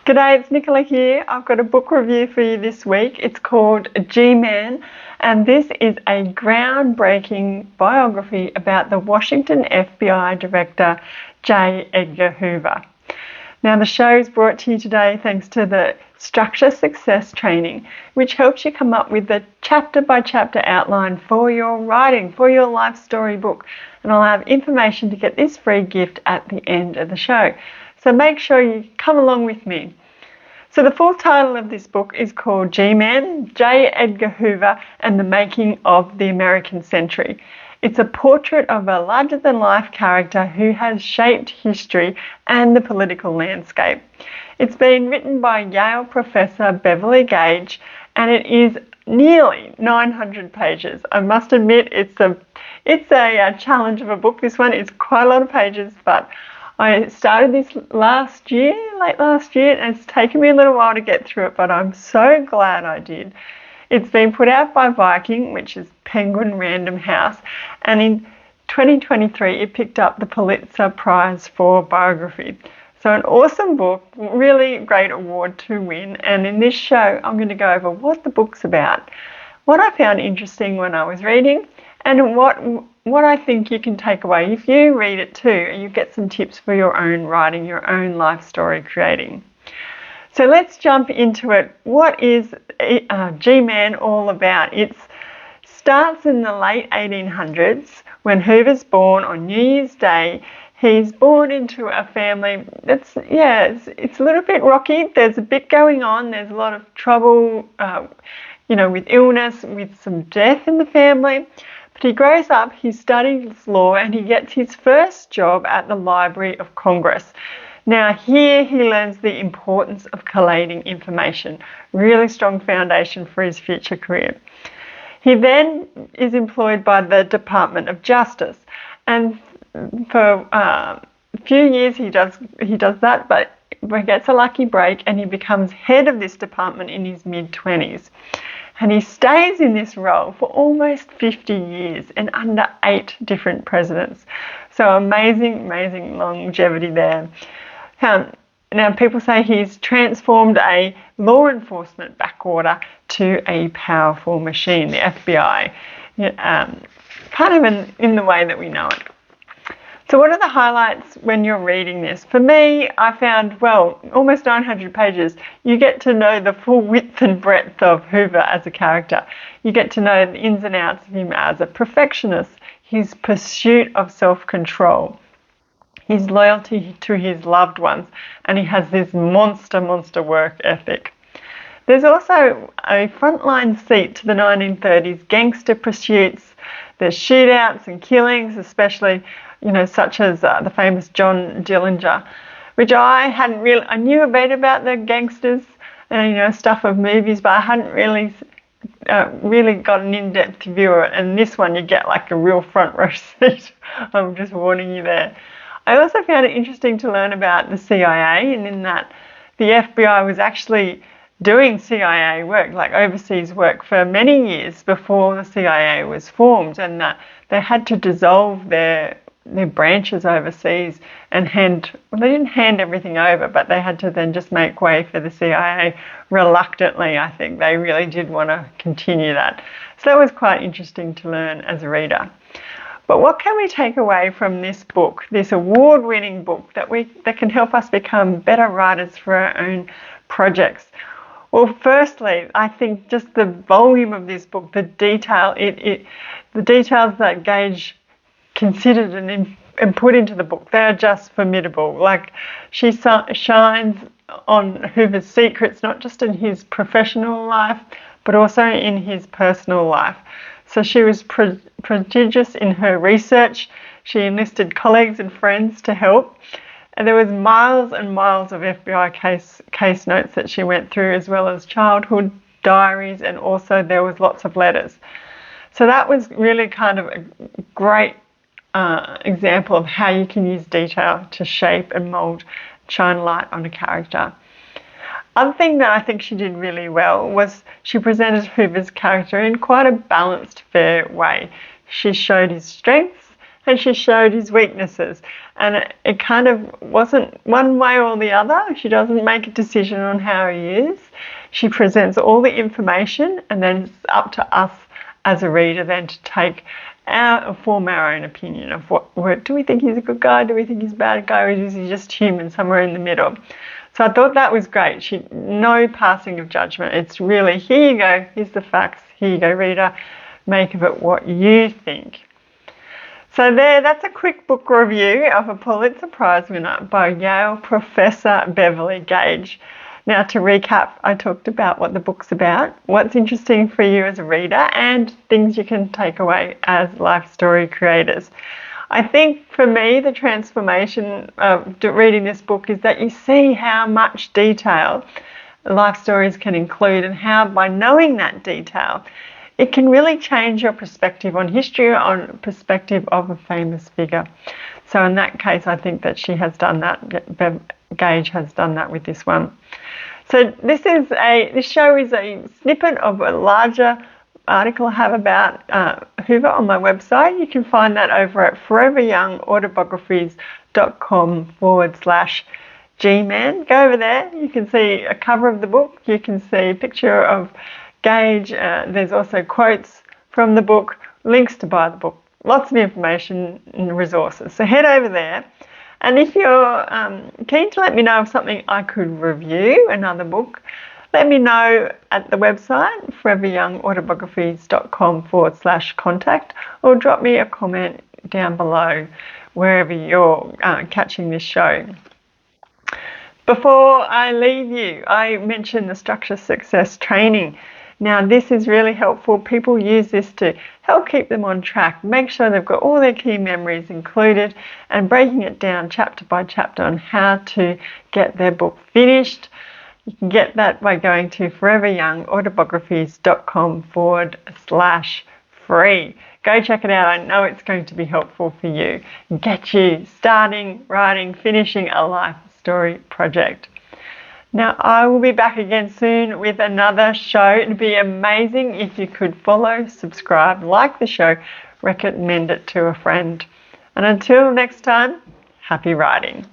G'day, it's Nicola here. I've got a book review for you this week. It's called G-Man, and this is a groundbreaking biography about the Washington FBI Director, J. Edgar Hoover. Now, the show is brought to you today thanks to the Structure Success Training, which helps you come up with the chapter-by-chapter outline for your writing, for your life story book. And I'll have information to get this free gift at the end of the show. So make sure you come along with me. So the full title of this book is called G-Man, J. Edgar Hoover and the Making of the American Century. It's a portrait of a larger-than-life character who has shaped history and the political landscape. It's been written by Yale professor Beverly Gage, and it is nearly 900 pages. I must admit, it's a challenge of a book. This one is quite a lot of pages, but I started this late last year, and it's taken me a little while to get through it, but I'm so glad I did. It's been put out by Viking, which is Penguin Random House, and in 2023 it picked up the Pulitzer Prize for biography. So an awesome book, really great award to win, and in this show I'm going to go over what the book's about, what I found interesting when I was reading, and what I think you can take away if you read it too, and you get some tips for your own writing, your own life story creating. So let's jump into it. What is G-Man all about? It starts in the late 1800s when Hoover's born on New Year's Day. He's born into a family it's a little bit rocky. There's a bit going on. There's a lot of trouble, with illness, with some death in the family. But he grows up, he studies law, and he gets his first job at the Library of Congress. Now here he learns the importance of collating information, really strong foundation for his future career. He then is employed by the Department of Justice, and for a few years he does that, but he gets a lucky break and he becomes head of this department in his mid-20s. And he stays in this role for almost 50 years and under 8 different presidents. So amazing longevity there. Now people say he's transformed a law enforcement backwater to a powerful machine, the FBI, kind of in the way that we know it. So what are the highlights when you're reading this? For me, I found, almost 900 pages, you get to know the full width and breadth of Hoover as a character. You get to know the ins and outs of him as a perfectionist, his pursuit of self-control, his loyalty to his loved ones, and he has this monster work ethic. There's also a frontline seat to the 1930s gangster pursuits. There's shootouts and killings, especially such as the famous John Dillinger, which I knew a bit about the gangsters and stuff of movies, but I hadn't really got an in-depth view of it. And this one you get like a real front row seat. I'm just warning you there. I also found it interesting to learn about the CIA, and in that the FBI was actually doing CIA work, like overseas work, for many years before the CIA was formed, and that they had to dissolve their branches overseas and they didn't hand everything over, but they had to then just make way for the CIA reluctantly. I think they really did want to continue that. So that was quite interesting to learn as a reader. But what can we take away from this book, this award-winning book that can help us become better writers for our own projects? Well, firstly, I think just the volume of this book, the detail, the details that Gage considered and put into the book, they're just formidable. Like, she shines on Hoover's secrets, not just in his professional life, but also in his personal life. So she was prodigious in her research. She enlisted colleagues and friends to help. And there was miles and miles of FBI case notes that she went through, as well as childhood diaries, and also there was lots of letters. So that was really kind of a great example of how you can use detail to shape and mould, shine light on a character. Other thing that I think she did really well was she presented Hoover's character in quite a balanced, fair way. She showed his strengths and she showed his weaknesses. And it kind of wasn't one way or the other. She doesn't make a decision on how he is. She presents all the information, and then it's up to us as a reader then to form our own opinion of what do we think he's a good guy, do we think he's a bad guy, or is he just human, somewhere in the middle. So I thought that was great. No passing of judgment. It's really, here you go, here's the facts, here you go, reader, make of it what you think. So that's a quick book review of a Pulitzer Prize winner by Yale Professor Beverly, Gage. Now, to recap, I talked about what the book's about, what's interesting for you as a reader, and things you can take away as life story creators. I think for me, the transformation of reading this book is that you see how much detail life stories can include, and how by knowing that detail, it can really change your perspective on history, or on perspective of a famous figure. So in that case, I think that she has done that. Gage has done that with this one. So this show is a snippet of a larger article I have about Hoover on my website. You can find that over at foreveryoungautobiographies.com/G-Man. Go over there. You can see a cover of the book. You can see a picture of Gage. There's also quotes from the book, links to buy the book, lots of information and resources. So head over there. And if you're keen to let me know of something I could review, another book, let me know at the website, foreveryoungautobiographies.com/contact, or drop me a comment down below wherever you're catching this show. Before I leave you, I mentioned the Structure Success Training. Now, this is really helpful. People use this to help keep them on track, make sure they've got all their key memories included, and breaking it down chapter by chapter on how to get their book finished. You can get that by going to foreveryoungautobiographies.com/free. Go check it out. I know it's going to be helpful for you. Get you starting, writing, finishing a life story project. Now, I will be back again soon with another show. It'd be amazing if you could follow, subscribe, like the show, recommend it to a friend. And until next time, happy writing.